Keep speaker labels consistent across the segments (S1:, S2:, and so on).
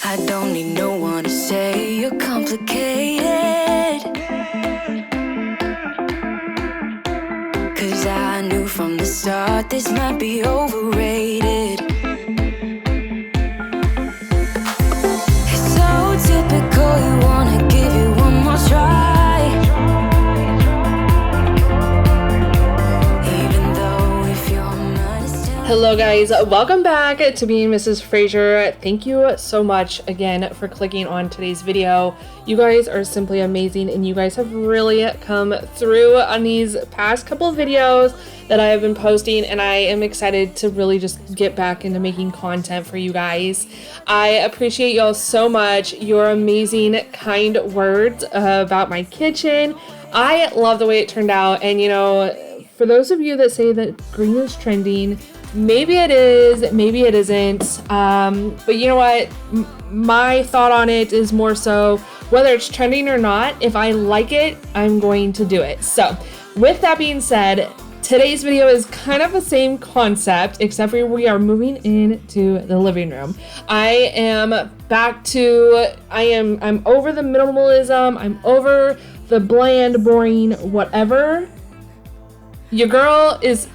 S1: I don't need no one to say you're complicated, 'cause I knew from the start this might be overrated. It's so typical, you wanna give it one more try.
S2: Hello guys, welcome back to me and Mrs. Fraser. Thank you so much again for clicking on today's video. You guys are simply amazing and you guys have really come through on these past couple of videos that I have been posting, and I am excited to really just get back into making content for you guys. I appreciate y'all so much, your amazing kind words about my kitchen. I love the way it turned out, and you know, for those of you that say that green is trending, maybe it is, maybe it isn't, but you know what, my thought on it is more so whether it's trending or not, if I like it, I'm going to do it. So with that being said, today's video is kind of the same concept, except for we are moving into the living room. I'm over the minimalism, I'm over the bland, boring, whatever. Your girl is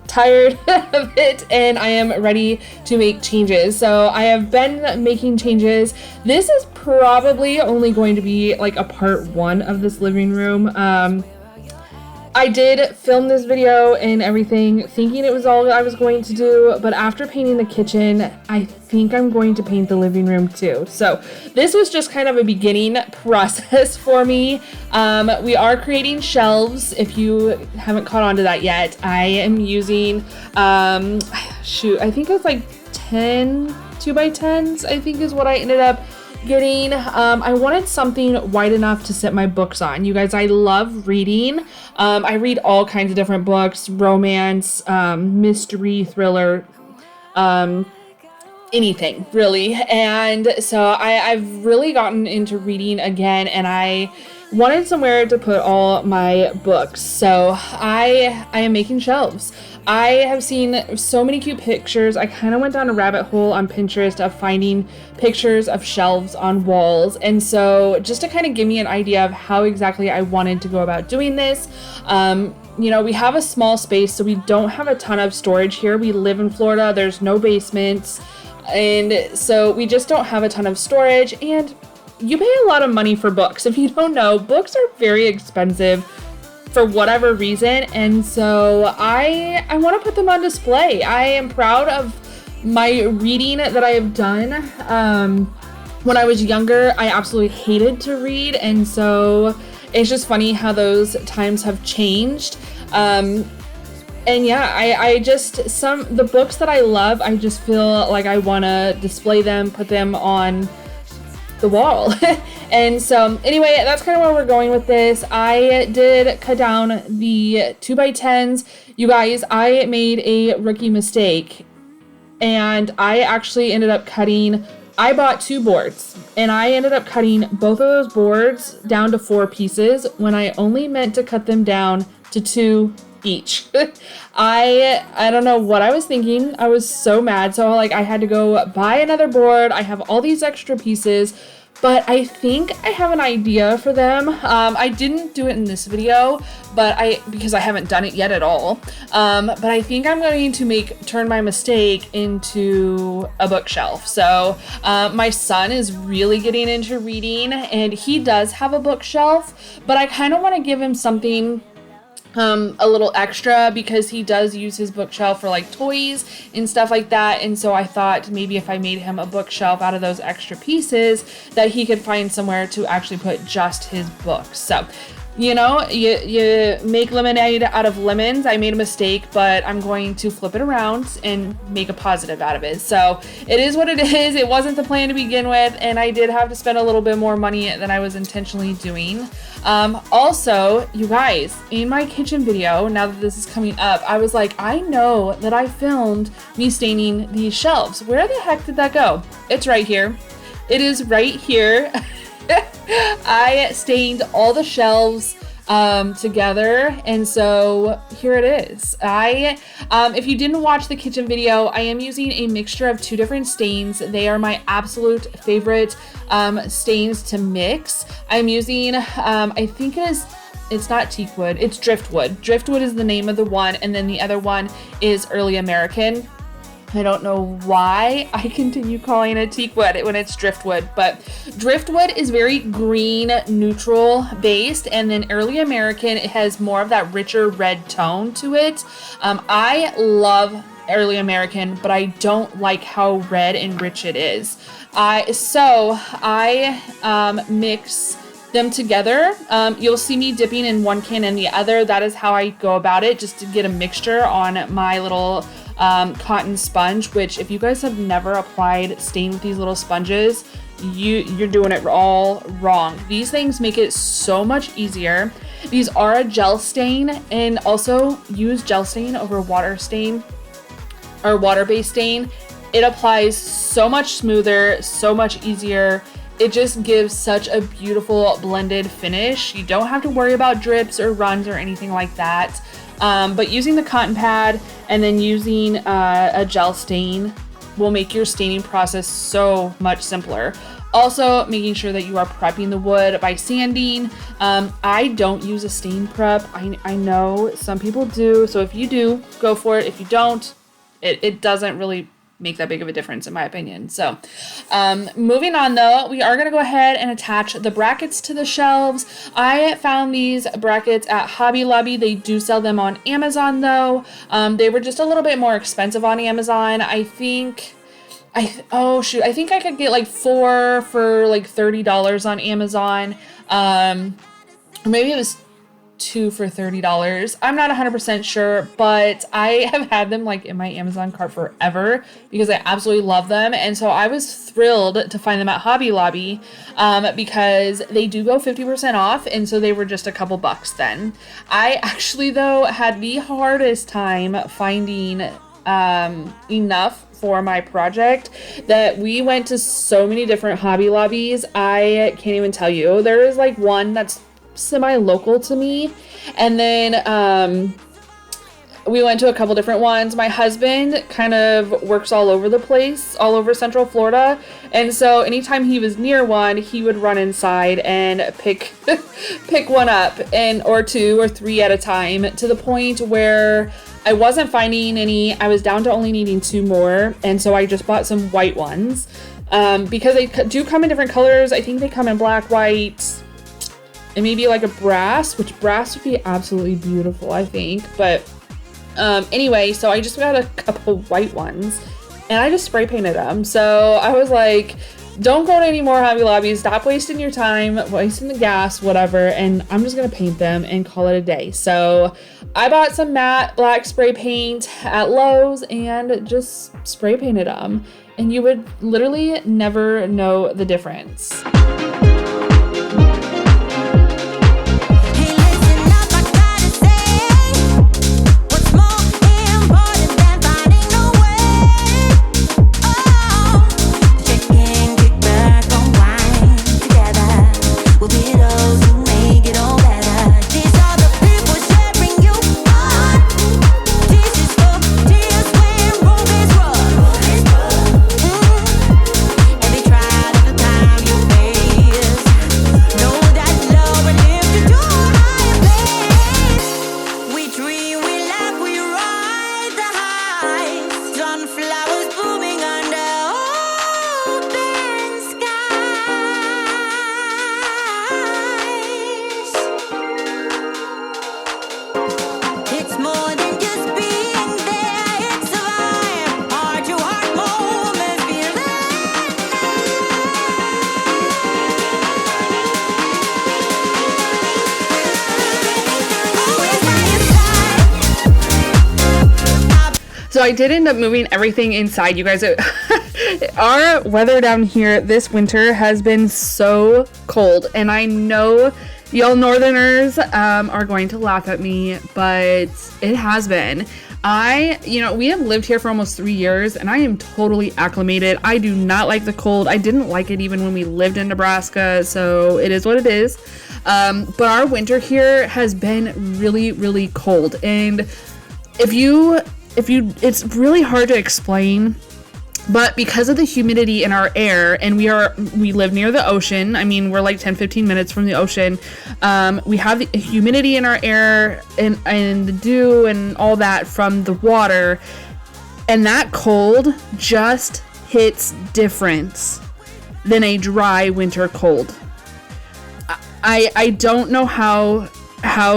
S2: tired of it, and I am ready to make changes. So I have been making changes. This is probably only going to be like a part one of this living room. I did film this video and everything thinking it was all I was going to do, but after painting the kitchen, I think I'm going to paint the living room too. So this was just kind of a beginning process for me. We are creating shelves. If you haven't caught on to that yet, I am using, I think it's like 10 2x10s, I think is what I ended up getting. I wanted something wide enough to sit my books on. You guys, I love reading. I read all kinds of different books, romance, mystery, thriller, anything really. And so I've really gotten into reading again, and I wanted somewhere to put all my books. So I am making shelves. I have seen so many cute pictures. I kind of went down a rabbit hole on Pinterest of finding pictures of shelves on walls. And so just to kind of give me an idea of how exactly I wanted to go about doing this, you know, we have a small space, so we don't have a ton of storage here. We live in Florida. There's no basements. And so we just don't have a ton of storage, and you pay a lot of money for books. If you don't know, books are very expensive for whatever reason, and so I want to put them on display. I am proud of my reading that I have done. When I was younger, I absolutely hated to read, and so it's just funny how those times have changed. And yeah, the books that I love, I just feel like I want to display them, put them on the wall. And so anyway, that's kind of where we're going with this. I did cut down the 2x10s. You guys, I made a rookie mistake, and I actually ended up I bought 2 boards, and I ended up cutting both of those boards down to 4 pieces when I only meant to cut them down to 2 each. I don't know what I was thinking. I was so mad. So like I had to go buy another board. I have all these extra pieces, but I think I have an idea for them. I didn't do it in this video, because I haven't done it yet at all. But I think I'm going to turn my mistake into a bookshelf. So my son is really getting into reading, and he does have a bookshelf, but I kind of want to give him something a little extra, because he does use his bookshelf for like toys and stuff like that. And so I thought maybe if I made him a bookshelf out of those extra pieces, that he could find somewhere to actually put just his books. So, you know, you make lemonade out of lemons. I made a mistake, but I'm going to flip it around and make a positive out of it. So it is what it is. It wasn't the plan to begin with, and I did have to spend a little bit more money than I was intentionally doing. Also, you guys, in my kitchen video, now that this is coming up, I was like, I know that I filmed me staining these shelves. Where the heck did that go? It's right here. It is right here. I stained all the shelves together. And so here it is. If you didn't watch the kitchen video, I am using a mixture of 2 different stains. They are my absolute favorite stains to mix. I'm using, I think it's not teak wood, it's driftwood. Driftwood is the name of the one, and then the other one is Early American. I don't know why I continue calling it teak wood when it's driftwood, but driftwood is very green, neutral based, and then Early American, it has more of that richer red tone to it. I love Early American, but I don't like how red and rich it is. So I mix them together. You'll see me dipping in one can and the other. That is how I go about it, just to get a mixture on my little cotton sponge, which if you guys have never applied stain with these little sponges, you're doing it all wrong. These things make it so much easier. These are a gel stain, and also use gel stain over water stain or water-based stain. It applies so much smoother, so much easier. It just gives such a beautiful blended finish. You don't have to worry about drips or runs or anything like that. But using the cotton pad and then using a gel stain will make your staining process so much simpler. Also, making sure that you are prepping the wood by sanding. I don't use a stain prep. I know some people do. So if you do, go for it. If you don't, it doesn't really make that big of a difference in my opinion. So moving on though, we are going to go ahead and attach the brackets to the shelves. I found these brackets at Hobby Lobby. They do sell them on Amazon though. They were just a little bit more expensive on Amazon. I think I think I could get like 4 for like $30 on Amazon. Or maybe it was 2 for $30. I'm not 100% sure, but I have had them like in my Amazon cart forever because I absolutely love them. And so I was thrilled to find them at Hobby Lobby because they do go 50% off. And so they were just a couple bucks then. I actually though had the hardest time finding enough for my project that we went to so many different Hobby Lobbies. I can't even tell you. There is like one that's semi-local to me, and then we went to a couple different ones. My husband kind of works all over the place, all over Central Florida, and so anytime he was near one, he would run inside and pick one up, and or 2 or 3 at a time, to the point where I wasn't finding any. I was down to only needing 2 more, and so I just bought some white ones because they do come in different colors. I think they come in black, white, and maybe like a brass, which brass would be absolutely beautiful, I think. But anyway, so I just got a couple white ones and I just spray painted them. So I was like, don't go to any more Hobby Lobbies. Stop wasting your time, wasting the gas, whatever. And I'm just going to paint them and call it a day. So I bought some matte black spray paint at Lowe's and just spray painted them. And you would literally never know the difference. So I did end up moving everything inside, you guys. Our weather down here this winter has been so cold, and I know Y'all northerners are going to laugh at me, but it has been. We have lived here for almost 3 years and I am totally acclimated. I do not like the cold. I didn't like it even when we lived in Nebraska, so it is what it is. But our winter here has been really, really cold. And it's really hard to explain. But because of the humidity in our air, and we live near the ocean, I mean, we're like 10-15 minutes from the ocean, we have the humidity in our air and the dew and all that from the water, and that cold just hits different than a dry winter cold. I don't know how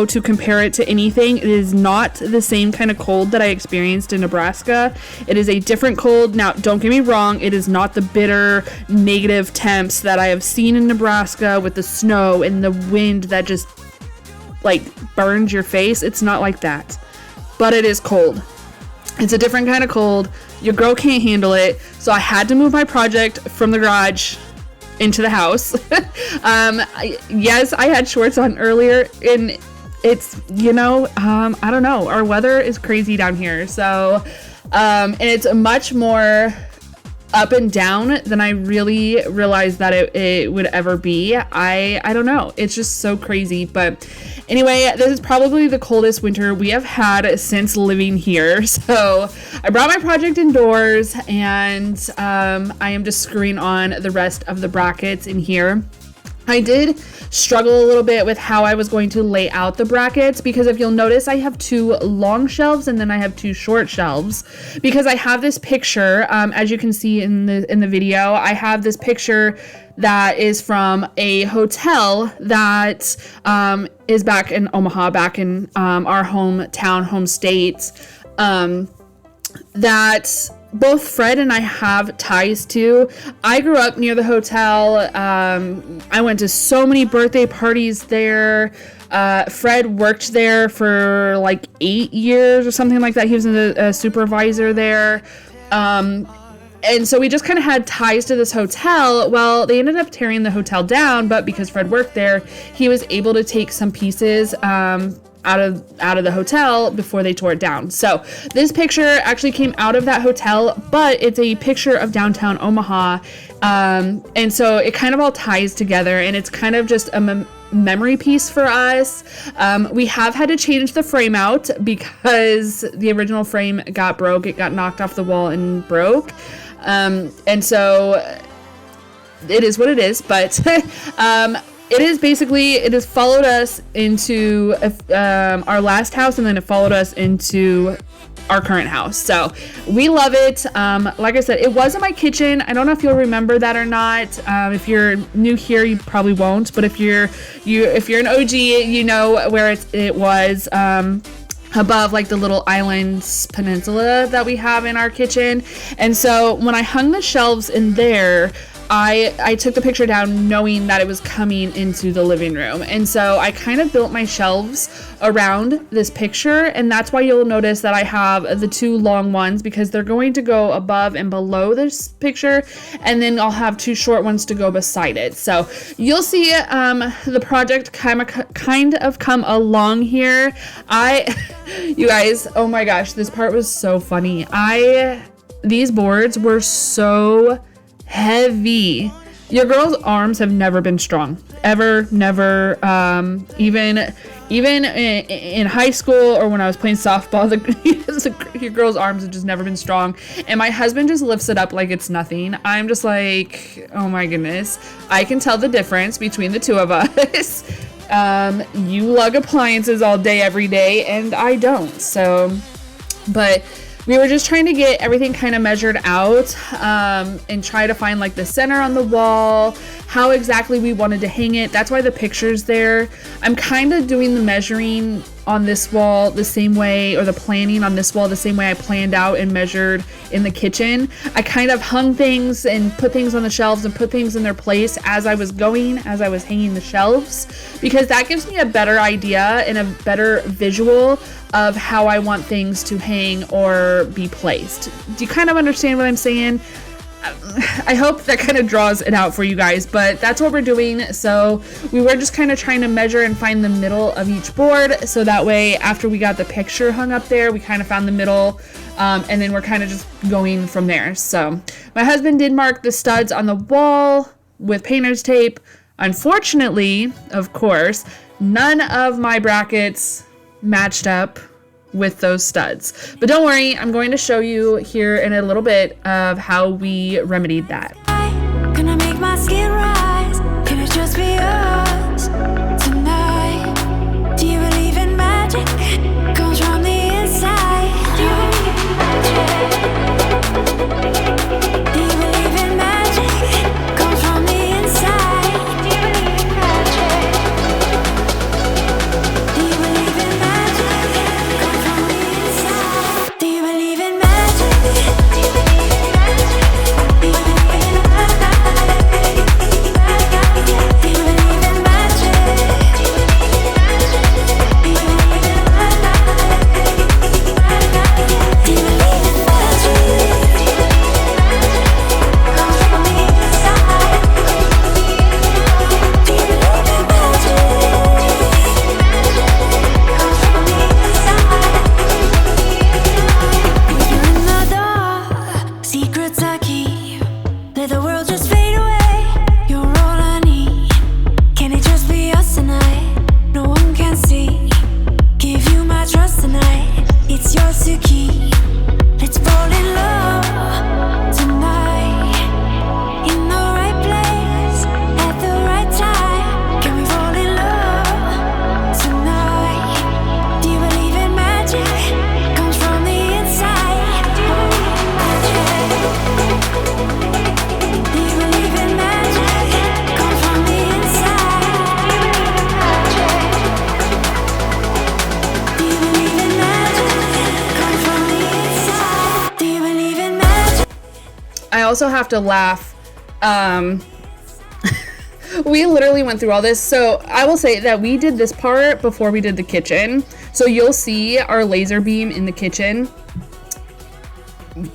S2: to compare it to anything. It is not the same kind of cold that I experienced in Nebraska. It is a different cold. Now, don't get me wrong, it is not the bitter negative temps that I have seen in Nebraska with the snow and the wind that just like burns your face. It's not like that, but it is cold. It's a different kind of cold. Your girl can't handle it, so I had to move my project from the garage into the house. Yes, I had shorts on earlier, and it's, I don't know, our weather is crazy down here, so and it's much more up and down than I really realized that it would ever be. I don't know, it's just so crazy. But anyway, this is probably the coldest winter we have had since living here, so I brought my project indoors, and I am just screwing on the rest of the brackets in here. I did struggle a little bit with how I was going to lay out the brackets, because if you'll notice, I have 2 long shelves and then I have 2 short shelves, because I have this picture, as you can see in the video, I have this picture that is from a hotel that is back in Omaha, back in our home state, that both Fred and I have ties to. I grew up near the hotel. I went to so many birthday parties there. Fred worked there for like 8 years or something like that. He was a supervisor there. And so we just kind of had ties to this hotel. Well, they ended up tearing the hotel down, but because Fred worked there, he was able to take some pieces out of the hotel before they tore it down. So this picture actually came out of that hotel, but it's a picture of downtown Omaha. And so it kind of all ties together, and it's kind of just a memory piece for us. We have had to change the frame out because the original frame got broke. It got knocked off the wall and broke. And so it is what it is, but it has followed us into our last house, and then it followed us into our current house. So we love it. Like I said, it wasn't my kitchen. I don't know if you'll remember that or not. If you're new here, you probably won't. But if you're an OG, you know where it was. Above like the little islands peninsula that we have in our kitchen. And so when I hung the shelves in there, I took the picture down knowing that it was coming into the living room. And so I kind of built my shelves around this picture, and that's why you'll notice that I have the 2 long ones, because they're going to go above and below this picture, and then I'll have 2 short ones to go beside it. So you'll see the project kind of come along here. You guys, oh my gosh, this part was so funny. These boards were so heavy. Your girl's arms have never been strong, ever, never. Even in high school or when I was playing softball, your girl's arms have just never been strong. And my husband just lifts it up like it's nothing. I'm just like, oh my goodness, I can tell the difference between the 2 of us. You lug appliances all day, every day, and I don't. So, but we were just trying to get everything kind of measured out, and try to find like the center on the wall, how exactly we wanted to hang it. That's why the picture's there. I'm kind of doing the measuring on this wall the same way, or the planning on this wall the same way I planned out and measured in the kitchen. I kind of hung things and put things on the shelves and put things in their place as I was hanging the shelves, because that gives me a better idea and a better visual of how I want things to hang or be placed. Do you kind of understand what I'm saying? I hope that kind of draws it out for you guys, but that's what we're doing. So we were just kind of trying to measure and find the middle of each board, so that way after we got the picture hung up there, we kind of found the middle, and then we're kind of just going from there. So my husband did mark the studs on the wall with painter's tape. Unfortunately, of course, none of my brackets matched up with those studs. But don't worry, I'm going to show you here in a little bit of how we remedied that.
S1: Gonna make my skin rise. Can it just be us tonight? Do you believe in magic? Comes from the inside. Do you believe in magic? Do you believe in magic? Comes from the inside. Do you believe in magic? Do you believe in magic? Comes from the inside. Do you believe in magic? Do you believe in magic? Do you believe in secrets I keep. Let the world just fade away. You're all I need. Can it just be us tonight? No one can see. Give you my trust tonight. It's yours to keep. Let's fall in love tonight. In the right place at the right time. Can we fall in love tonight? Do you believe in magic? Comes from the inside. Do you believe in magic? Comes from the inside. Do you believe in magic? Comes from the inside. Do you believe in magic?
S2: I also have to laugh. We literally went through all this. So I will say that we did this part before we did the kitchen. So you'll see our laser beam in the kitchen.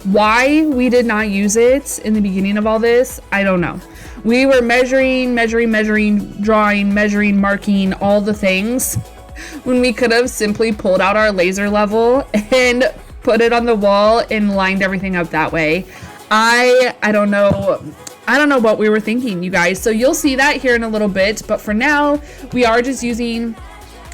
S2: Why we did not use it in the beginning of all this, I don't know. We were measuring, drawing, measuring, marking, all the things, when we could have simply pulled out our laser level and put it on the wall and lined everything up that way. I don't know. I don't know what we were thinking, you guys. So you'll see that here in a little bit. But for now, we are just using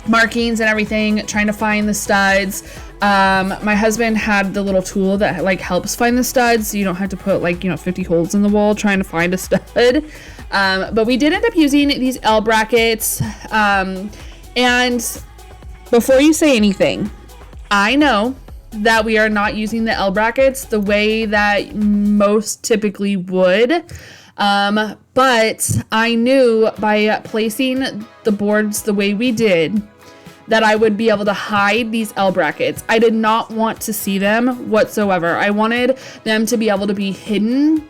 S2: markings and everything, trying to find the studs. My husband had the little tool that like helps find the studs, so you don't have to put like 50 holes in the wall trying to find a stud. But we did end up using these L brackets. And before you say anything, I know that we are not using the L brackets the way that most typically would. But I knew by placing the boards the way we did that I would be able to hide these L brackets. I did not want to see them whatsoever. I wanted them to be able to be hidden.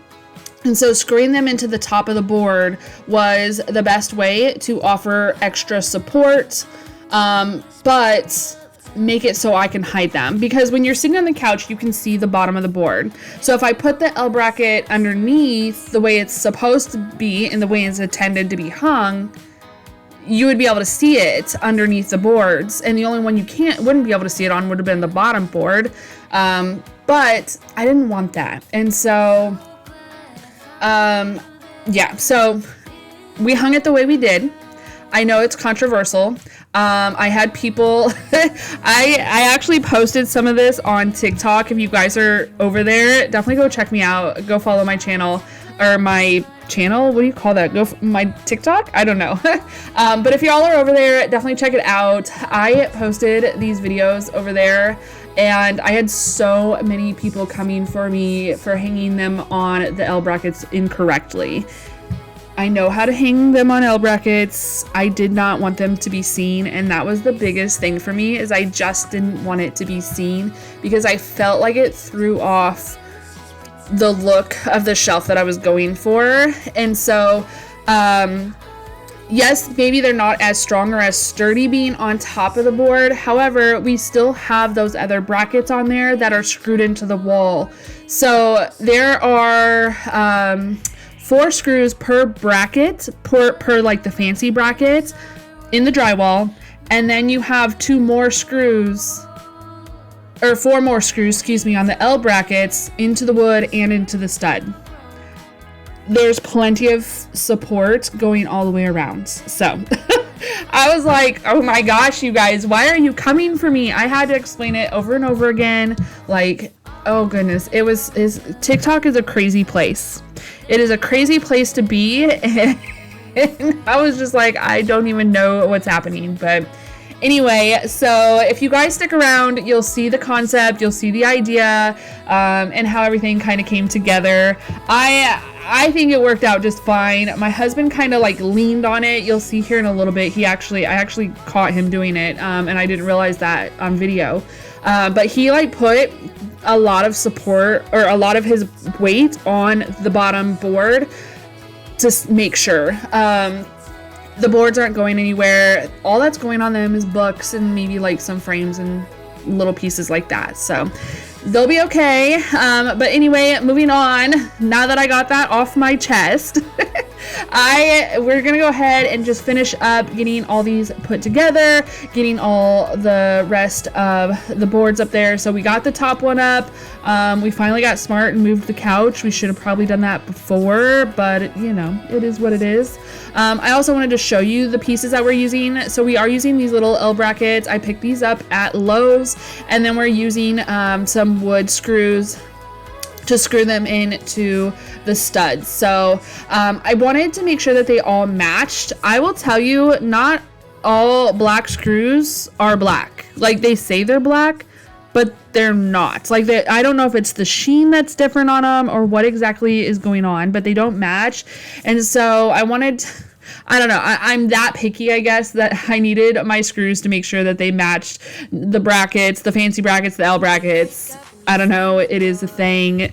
S2: And so screwing them into the top of the board was the best way to offer extra support, but make it so I can hide them. Because when you're sitting on the couch, you can see the bottom of the board. So if I put the L bracket underneath the way it's supposed to be and the way it's intended to be hung, you would be able to see it underneath the boards, and the only one you wouldn't be able to see it on would have been the bottom board. But I didn't want that, and so yeah, so we hung it the way we did. I know it's controversial. I had people I actually posted some of this on TikTok. If you guys are over there, definitely go check me out. Go follow my channel, or my channel, what do you call that? My TikTok? I don't know. But if y'all are over there, definitely check it out. I posted these videos over there, and I had so many people coming for me for hanging them on the L brackets incorrectly. I know how to hang them on L brackets. I did not want them to be seen, and that was the biggest thing for me, is I just didn't want it to be seen because I felt like it threw off the look of the shelf that I was going for. And so yes, maybe they're not as strong or as sturdy being on top of the board. However, we still have those other brackets on there that are screwed into the wall. So there are 4 screws per bracket, per like the fancy brackets in the drywall. And then you have 2 more screws, or 4 more screws, excuse me, on the L brackets into the wood and into the stud. There's plenty of support going all the way around. So I was like, oh my gosh, you guys, why are you coming for me? I had to explain it over and over again. Like, oh goodness, TikTok is a crazy place. It is a crazy place to be. And I was just like, I don't even know what's happening. But anyway, so if you guys stick around, you'll see the concept, you'll see the idea, and how everything kind of came together. I think it worked out just fine. My husband kind of like leaned on it. You'll see here in a little bit. I actually caught him doing it, and I didn't realize that on video. But he like put a lot of support, or a lot of his weight on the bottom board to make sure. The boards aren't going anywhere. All that's going on them is books and maybe like some frames and little pieces like that. So they'll be okay. But anyway, moving on. Now that I got that off my chest, we're gonna go ahead and just finish up getting all these put together, getting all the rest of the boards up there. So we got the top one up. We finally got smart and moved the couch. We should have probably done that before, but you know, it is what it is. I also wanted to show you the pieces that we're using. So we are using these little L brackets. I picked these up at Lowe's, and then we're using some wood screws to screw them into the studs. So I wanted to make sure that they all matched. I will tell you, not all black screws are black. Like, they say they're black, but they're not. Like, I don't know if it's the sheen that's different on them or what exactly is going on, but they don't match. And so I don't know, I'm that picky, I guess, that I needed my screws to make sure that they matched the brackets, the fancy brackets, the L brackets. I don't know, it is a thing.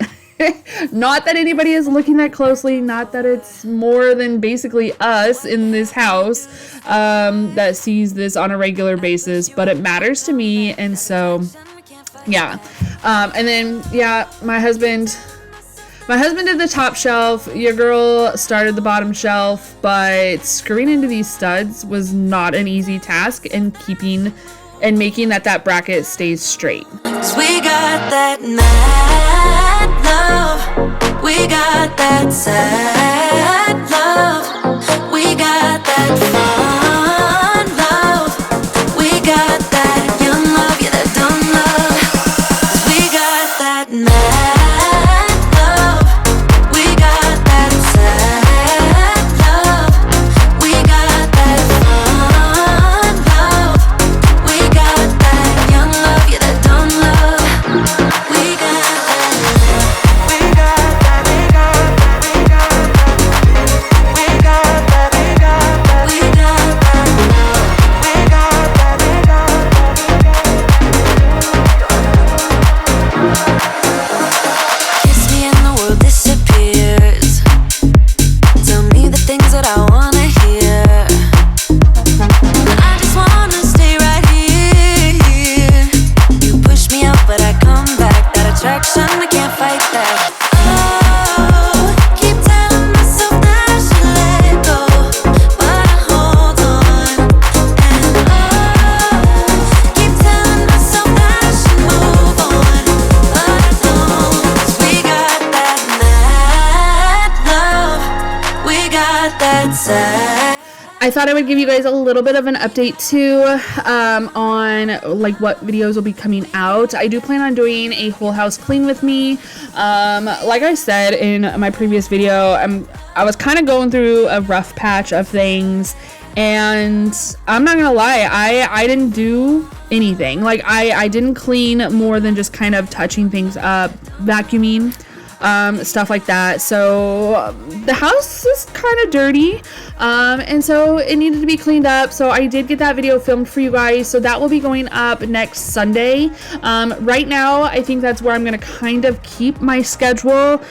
S2: Not that anybody is looking that closely, not that it's more than basically us in this house that sees this on a regular basis, but it matters to me. And so, yeah. And then, yeah, my husband did the top shelf. Your girl started the bottom shelf, but screwing into these studs was not an easy task, and making that bracket stays straight.
S1: 'Cause we got that mad love, we got that sad love, we got that fun love, we got that young love, yeah, that dumb love. 'Cause we got that mad love, we got that sad love, we got that fun love, we got that young love, yeah, that dumb love. We got kiss me and the world disappears. Tell me the things that I wanna hear. I just wanna stay right here. You push me out, but I come back. That attraction, I can't fight that. Oh, keep telling myself that I should let go, but I hold on. And oh, keep telling myself that I should move on, but I don't. 'Cause we got that mad love, we got that sad.
S2: I thought I would give you guys a little bit of an update too, on like what videos will be coming out. I do plan on doing a whole house clean with me. Like I said in my previous video, I was kind of going through a rough patch of things, and I'm not gonna lie, I didn't do anything. Like I didn't clean more than just kind of touching things up, vacuuming. stuff like that. So the house is kind of dirty, and so it needed to be cleaned up. So I did get that video filmed for you guys, so that will be going up next Sunday. Right now I think that's where I'm gonna kind of keep my schedule,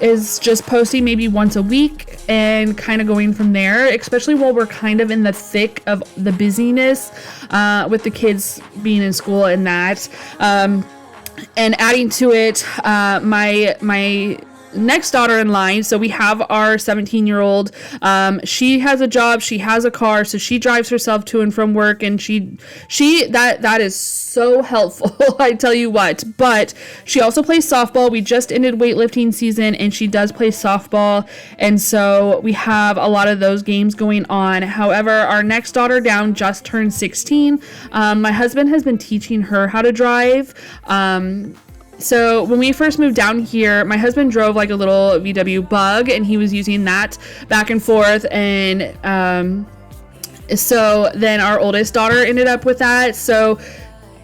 S2: is just posting maybe once a week and kind of going from there, especially while we're kind of in the thick of the busyness with the kids being in school and that. And adding to it, my next daughter in line. So we have our 17-year-old. She has a job, she has a car, so she drives herself to and from work, and that is so helpful. I tell you what. But she also plays softball. We just ended weightlifting season, and she does play softball, and so we have a lot of those games going on. However, our next daughter down just turned 16. My husband has been teaching her how to drive. So when we first moved down here, my husband drove like a little VW Bug, and he was using that back and forth. And so then our oldest daughter ended up with that. So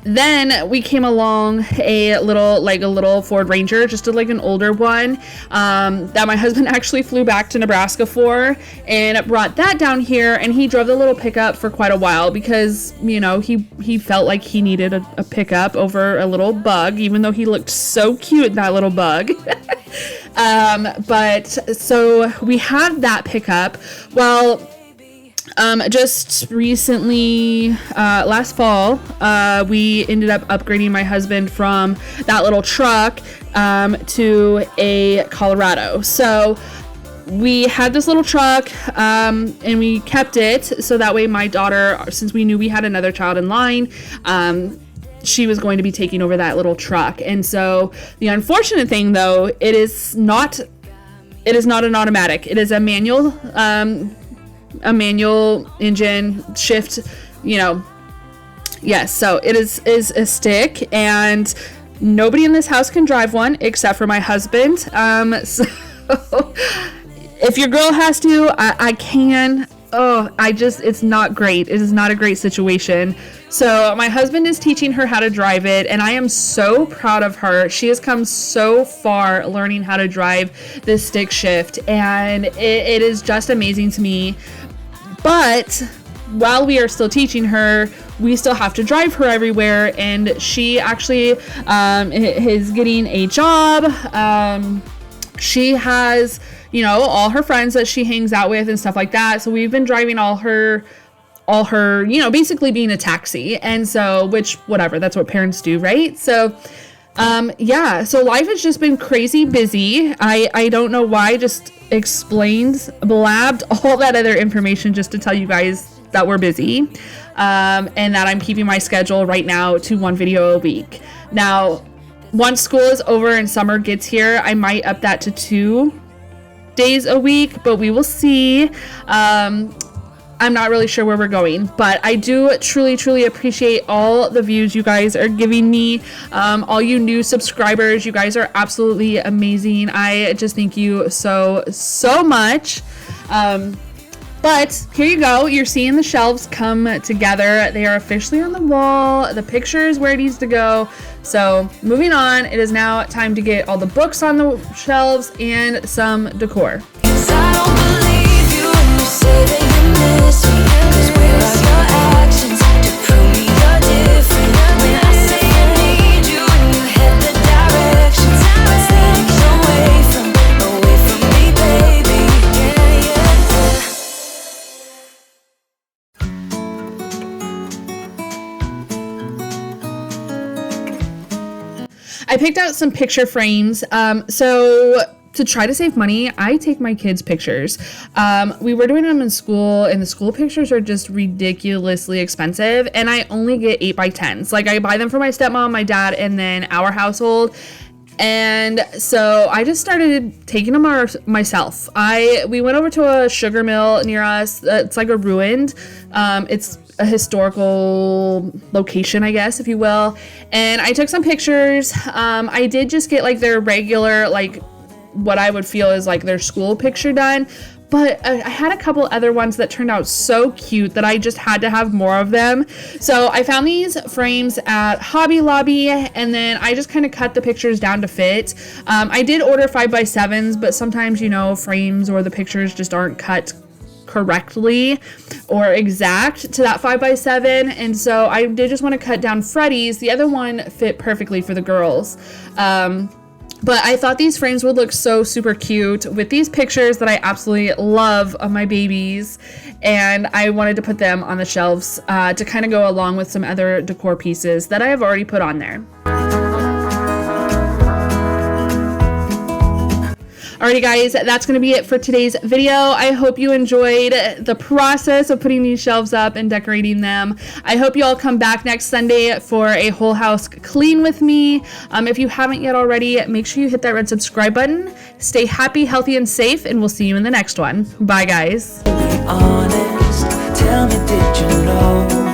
S2: then we came along a little Ford Ranger, just like an older one, that my husband actually flew back to Nebraska for, and brought that down here, and he drove the little pickup for quite a while because, you know, he felt like he needed a pickup over a little Bug, even though he looked so cute in that little Bug. But so we had that pickup. Well, just recently, last fall, we ended up upgrading my husband from that little truck to a Colorado. So we had this little truck, and we kept it so that way my daughter, since we knew we had another child in line, she was going to be taking over that little truck. And so the unfortunate thing, though, it is not an automatic. It is a manual engine shift, you know. Yes, so it is a stick, and nobody in this house can drive one except for my husband. So if your girl has to, I can. It's not great. It is not a great situation. So my husband is teaching her how to drive it, and I am so proud of her. She has come so far learning how to drive this stick shift, and it is just amazing to me. But while we are still teaching her, we still have to drive her everywhere, and she actually is getting a job. She has, you know, all her friends that she hangs out with and stuff like that. So we've been driving all her, you know, basically being a taxi. And so, which, whatever, that's what parents do, right? So, yeah, so life has just been crazy busy. I don't know why, just blabbed all that other information just to tell you guys that we're busy, and that I'm keeping my schedule right now to one video a week. Now, once school is over and summer gets here, I might up that to 2 days a week, but we will see. I'm not really sure where we're going, but I do truly appreciate all the views you guys are giving me. All you new subscribers, you guys are absolutely amazing. I just thank you so much. But here you go. You're seeing the shelves come together. They are officially on the wall. The picture is where it needs to go. So moving on, it is now time to get all the books on the shelves and some decor. I picked out some picture frames. So to try to save money, I take my kids' pictures. We were doing them in school, and the school pictures are just ridiculously expensive, and I only get 8x10s. Like, I buy them for my stepmom, my dad, and then our household. And so I just started taking them myself. We went over to a sugar mill near us. It's like a ruined, it's a historical location, I guess, if you will. And I took some pictures. I did just get like their regular, like what I would feel is like their school picture done. but I had a couple other ones that turned out so cute that I just had to have more of them. So I found these frames at Hobby Lobby, and then I just kind of cut the pictures down to fit. I did order 5x7s, but sometimes, you know, frames or the pictures just aren't cut correctly or exact to that 5x7, and so I did just want to cut down Freddy's. The other one fit perfectly for the girls. But I thought these frames would look so super cute with these pictures that I absolutely love of my babies, and I wanted to put them on the shelves to kind of go along with some other decor pieces that I have already put on there. Alrighty guys, that's going to be it for today's video. I hope you enjoyed the process of putting these shelves up and decorating them. I hope you all come back next Sunday for a whole house clean with me. If you haven't yet already, make sure you hit that red subscribe button. Stay happy, healthy, and safe, and we'll see you in the next one. Bye guys.
S3: Be honest, tell me, did you know?